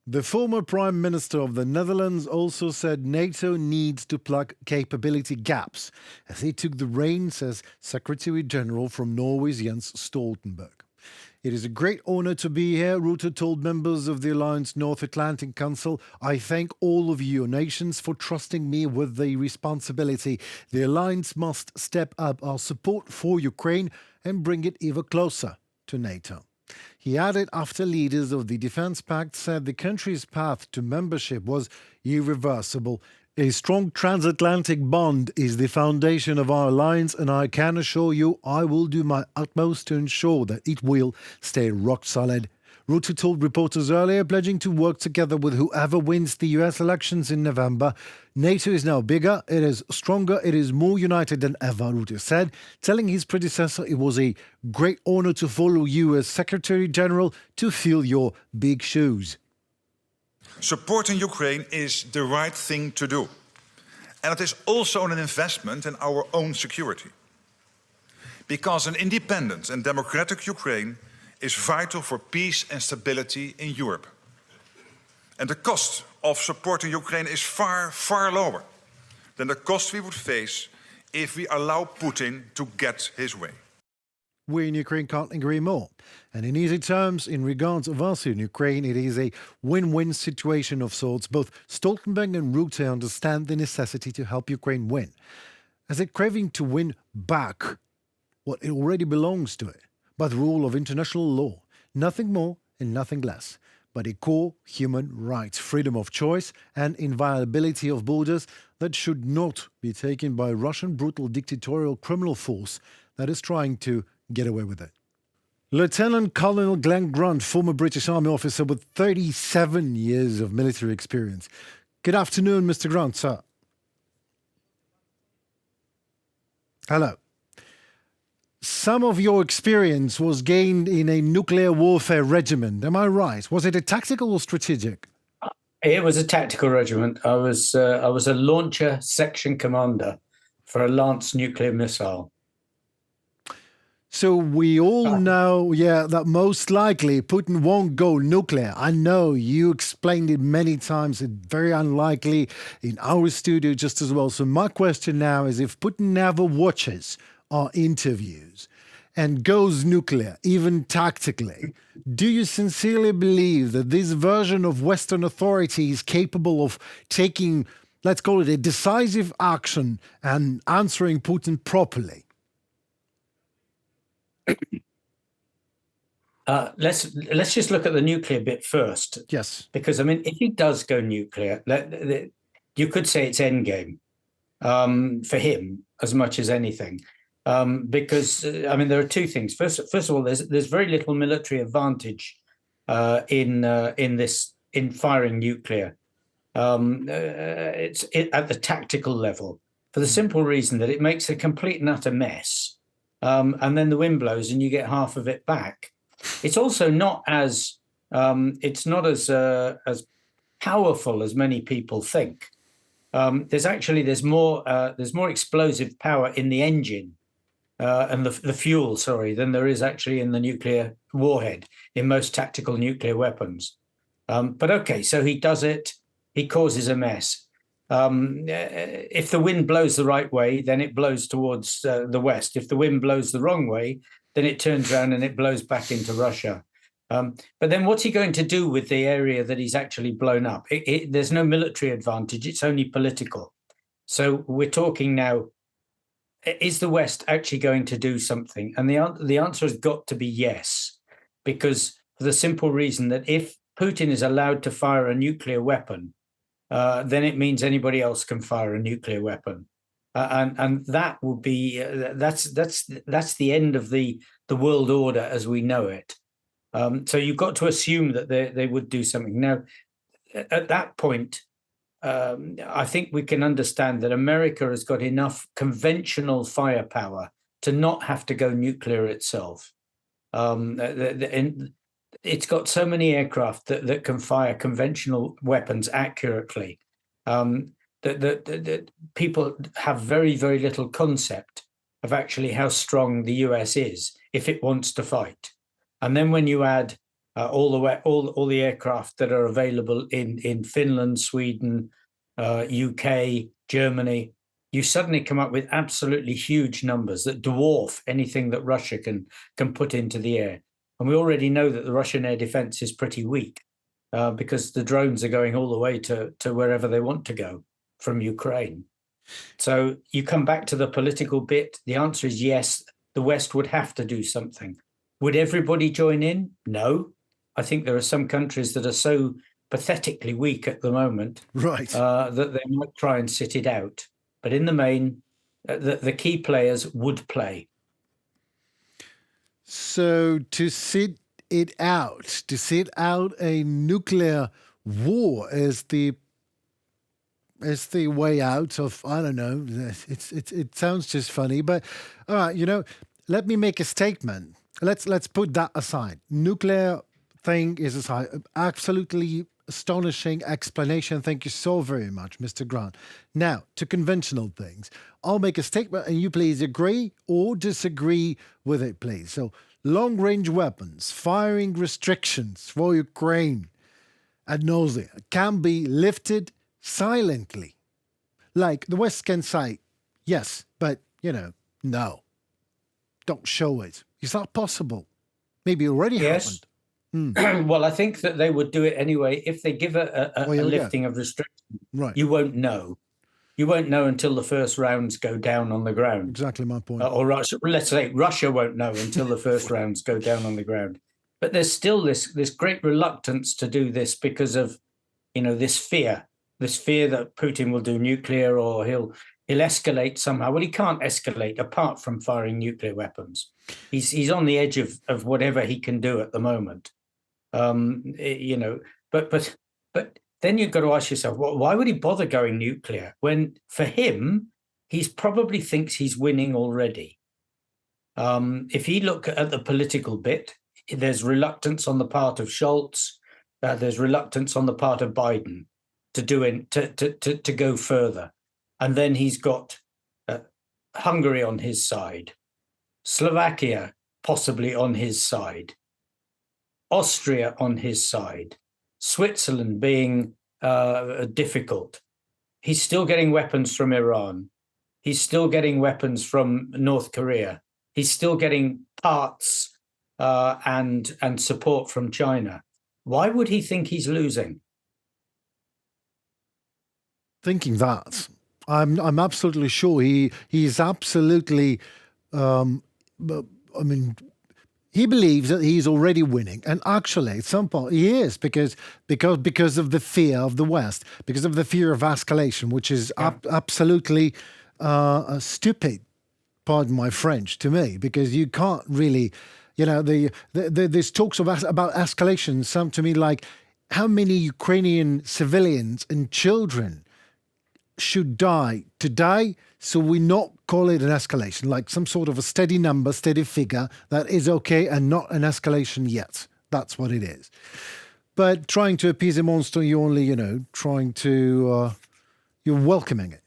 The former Prime Minister of the Netherlands also said NATO needs to plug capability gaps as he took the reins as Secretary General from Norway's Jens Stoltenberg. It is a great honor to be here, Rutte told members of the Alliance North Atlantic Council. I thank all of your nations for trusting me with the responsibility. The Alliance must step up our support for Ukraine and bring it ever closer to NATO. He added after leaders of the Defence Pact said the country's path to membership was irreversible. A strong transatlantic bond is the foundation of our alliance, and I can assure you I will do my utmost to ensure that it will stay rock solid. Rutte told reporters earlier, pledging to work together with whoever wins the US elections in November. NATO is now bigger, it is stronger, it is more united than ever, Rutte said, telling his predecessor it was a great honor to follow you as Secretary General to fill your big shoes. Supporting Ukraine is the right thing to do. And it is also an investment in our own security. Because an independent and democratic Ukraine is vital for peace and stability in Europe. And the cost of supporting Ukraine is far, far lower than the cost we would face if we allow Putin to get his way. We in Ukraine can't agree more. And in easy terms, in regards of us in Ukraine, it is a win-win situation of sorts. Both Stoltenberg and Rutte understand the necessity to help Ukraine win, as a craving to win back what it already belongs to it, by the rule of international law, nothing more and nothing less, but a core human right, freedom of choice and inviolability of borders that should not be taken by a Russian brutal dictatorial criminal force that is trying to get away with it. Lieutenant Colonel Glen Grant, former British Army officer with 37 years of military experience. Good afternoon, Mr. Grant, sir. Hello. Some of your experience was gained in a nuclear warfare regiment. Am I right? Was it a tactical or strategic? It was a tactical regiment. I was a launcher section commander for a Lance nuclear missile. So we all know, that most likely Putin won't go nuclear. I know you explained it many times. It's very unlikely in our studio just as well. So my question now is, if Putin never watches our interviews and goes nuclear, even tactically, do you sincerely believe that this version of Western authority is capable of taking, let's call it a decisive action and answering Putin properly? Let's just look at the nuclear bit first. Yes. Because, I mean, if he does go nuclear, you could say it's endgame for him as much as anything. Because, I mean, there are two things. First of all, there's very little military advantage in firing nuclear. It's at the tactical level, for the simple reason that it makes a complete and utter mess. And then the wind blows and you get half of it back. It's also not as powerful as many people think. There's more explosive power in the engine and the fuel, than there is actually in the nuclear warhead in most tactical nuclear weapons. But okay, so he does it. He causes a mess. If the wind blows the right way, then it blows towards the west. If the wind blows the wrong way, then it turns around and it blows back into Russia. But then what's he going to do with the area that he's actually blown up? There's no military advantage. It's only political. So we're talking now, is the West actually going to do something? And the answer has got to be yes, because for the simple reason that if Putin is allowed to fire a nuclear weapon, then it means anybody else can fire a nuclear weapon, and that will be that's the end of the world order as we know it. So you've got to assume that they would do something. Now, at that point, I think we can understand that America has got enough conventional firepower to not have to go nuclear itself. It's got so many aircraft that can fire conventional weapons accurately that people have very, very little concept of actually how strong the US is if it wants to fight. And then when you add all the aircraft that are available in Finland, Sweden, UK, Germany, you suddenly come up with absolutely huge numbers that dwarf anything that Russia can put into the air. And we already know that the Russian air defense is pretty weak because the drones are going all the way to wherever they want to go from Ukraine. So you come back to the political bit. The answer is yes, the West would have to do something. Would everybody join in? No. I think there are some countries that are so pathetically weak at the moment, Right. that they might try and sit it out. But in the main, the key players would play. So to sit out a nuclear war is the way out of, I don't know, it sounds just funny, but all right, let me make a statement. Let's put that aside. Nuclear thing is aside. Absolutely astonishing explanation. Thank you so very much, Mr. Grant. Now, to conventional things. I'll make a statement and you please agree or disagree with it, please. So, long-range weapons, firing restrictions for Ukraine ad nauseam can be lifted silently. Like the West can say, yes, but, no. Don't show it. Is that possible? Maybe it already happened. Well, I think that they would do it anyway. If they give a lifting of restrictions, right, you won't know. You won't know until the first rounds go down on the ground. Exactly my point. Or let's say Russia won't know until the first rounds go down on the ground. But there's still this great reluctance to do this because of, this fear that Putin will do nuclear or he'll escalate somehow. Well, he can't escalate apart from firing nuclear weapons. He's on the edge of whatever he can do at the moment. But then you've got to ask yourself, why would he bother going nuclear when, for him, he probably thinks he's winning already? If you look at the political bit, there's reluctance on the part of Scholz, there's reluctance on the part of Biden to go further, and then he's got Hungary on his side, Slovakia possibly on his side, Austria on his side, Switzerland being difficult. He's still getting weapons from Iran. He's still getting weapons from North Korea. He's still getting parts and support from China. Why would he think he's losing? Thinking that, I'm absolutely sure he's absolutely. He believes that he's already winning, and actually, at some point, he is because of the fear of the West, because of the fear of escalation, which is absolutely stupid. Pardon my French, to me, because you can't really, there's talks about escalation. Sound to me like how many Ukrainian civilians and children should die today, so we not call it an escalation, like some sort of a steady number, steady figure that is okay and not an escalation yet. That's what it is. But trying to appease a monster, you only, trying to, you're welcoming it,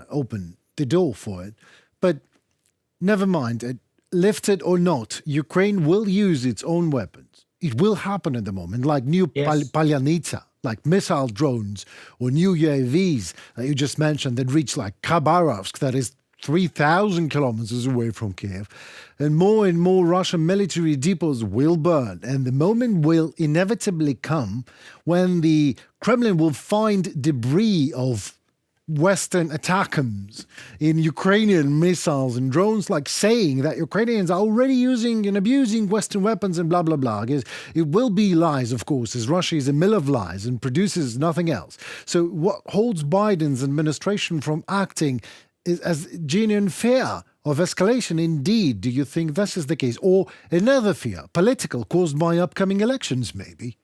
open the door for it. But never mind, lifted or not, Ukraine will use its own weapons. It will happen at the moment, like new Palyanitsa, like missile drones or new UAVs that you just mentioned that reach like Khabarovsk, that is 3,000 kilometers away from Kiev. And more Russian military depots will burn. And the moment will inevitably come when the Kremlin will find debris of Western attackers in Ukrainian missiles and drones, like saying that Ukrainians are already using and abusing Western weapons and blah, blah, blah. It will be lies, of course, as Russia is a mill of lies and produces nothing else. So what holds Biden's administration from acting is as genuine fear of escalation indeed. Do you think this is the case? Or another fear, political, caused by upcoming elections, maybe?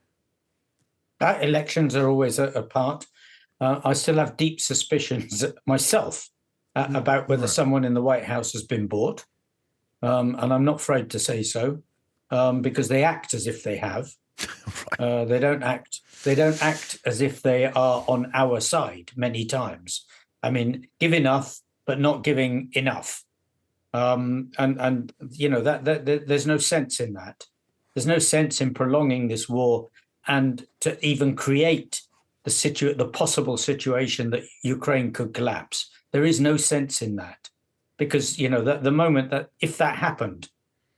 Elections are always a part. I still have deep suspicions myself about whether someone in the White House has been bought. And I'm not afraid to say so, because they act as if they have. Right. They don't act as if they are on our side many times. I mean, give enough, but not giving enough. There's no sense in that. There's no sense in prolonging this war and to even create the possible situation that Ukraine could collapse. There is no sense in that, because the moment that if that happened,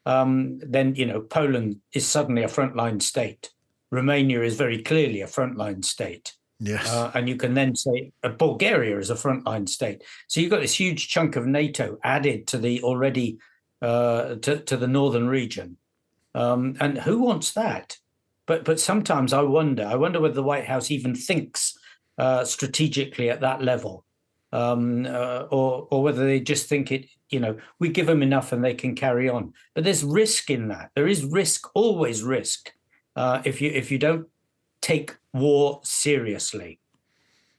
then Poland is suddenly a frontline state. Romania is very clearly a frontline state. Yes. And you can then say Bulgaria is a frontline state. So you've got this huge chunk of NATO added to the already to the northern region. And who wants that? But sometimes I wonder whether the White House even thinks strategically at that level, or whether they just think we give them enough and they can carry on. But there's risk in that. There is risk, always risk, if you don't take war seriously.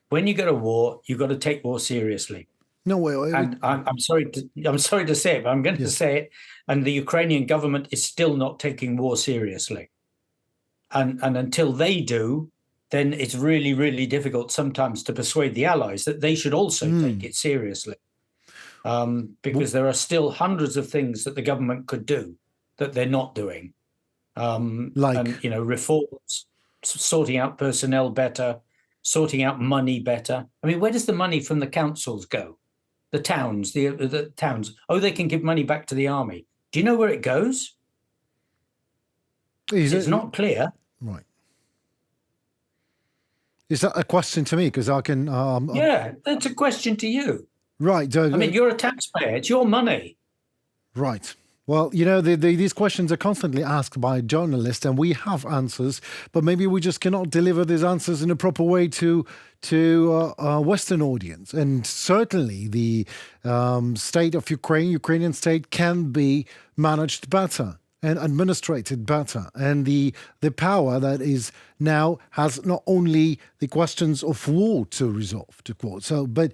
When you go to war, you've got to take war seriously. No way. And I'm sorry to say it, but I'm going to say it. And the Ukrainian government is still not taking war seriously. And until they do, then it's really, really difficult sometimes to persuade the allies that they should also take it seriously. Because there are still hundreds of things that the government could do that they're not doing. Reforms, sorting out personnel better, sorting out money better. I mean, where does the money from the councils go? The towns, the towns. Oh, they can give money back to the army. Do you know where it goes? It's not clear. Right. Is that a question to me? Because I can... yeah, that's a question to you. Right. I mean, you're a taxpayer. It's your money. Right. Well, these questions are constantly asked by journalists, and we have answers, but maybe we just cannot deliver these answers in a proper way to a Western audience. And certainly the state of Ukrainian state can be managed better and administrated better. And the power that is now has not only the questions of war to resolve, to quote. So, but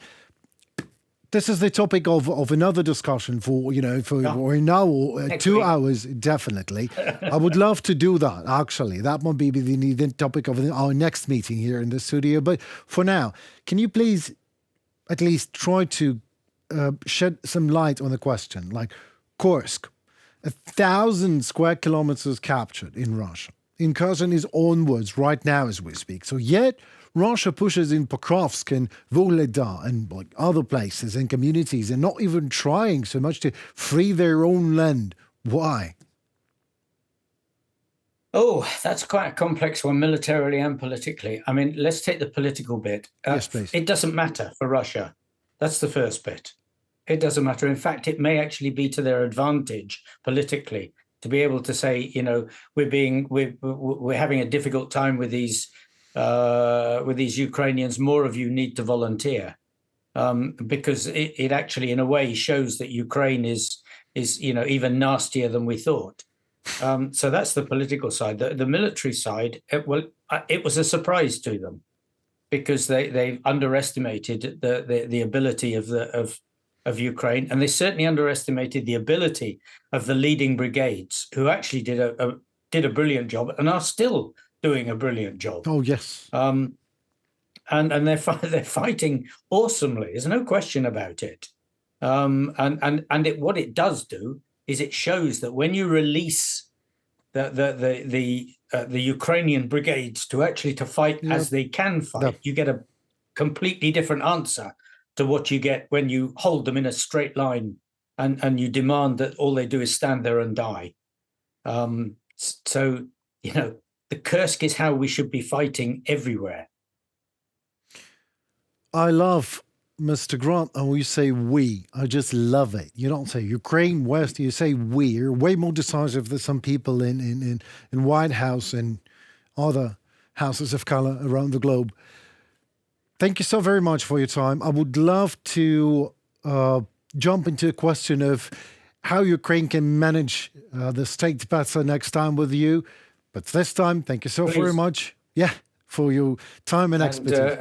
this is the topic of another discussion for an hour or 2 hours, definitely. I would love to do that, actually. That might be the topic of our next meeting here in the studio. But for now, can you please at least try to shed some light on the question? Like Kursk, 1,000 square kilometers captured in Russia. Incursion is onwards right now as we speak. So yet Russia pushes in Pokrovsk and Volodya and like other places and communities and not even trying so much to free their own land. Why? Oh, that's quite a complex one, militarily and politically. I mean, let's take the political bit. Yes, please. It doesn't matter for Russia. That's the first bit. It doesn't matter. In fact, it may actually be to their advantage politically to be able to say, we're having a difficult time with these Ukrainians. More of you need to volunteer, because it actually, in a way, shows that Ukraine is even nastier than we thought. So that's the political side. The military side, it was a surprise to them, because they underestimated the ability of Ukraine, and they certainly underestimated the ability of the leading brigades, who actually did a brilliant job and are still doing a brilliant job. Oh yes, and they're fighting awesomely. There's no question about it. What it does do is it shows that when you release the Ukrainian brigades to fight as they can fight, you get a completely different answer to what you get when you hold them in a straight line and you demand that all they do is stand there and die. So, the Kursk is how we should be fighting everywhere. I love, Mr. Grant, and you say we. I just love it. You don't say Ukraine, West, you say we. You're way more decisive than some people in White House and other houses of color around the globe. Thank you so very much for your time. I would love to jump into a question of how Ukraine can manage the state better next time with you. But this time, thank you so very much, for your time and expertise.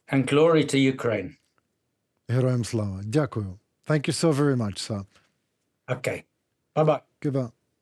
And glory to Ukraine. Героям слава. Дякую. Thank you so very much, sir. Okay. Bye-bye. Goodbye.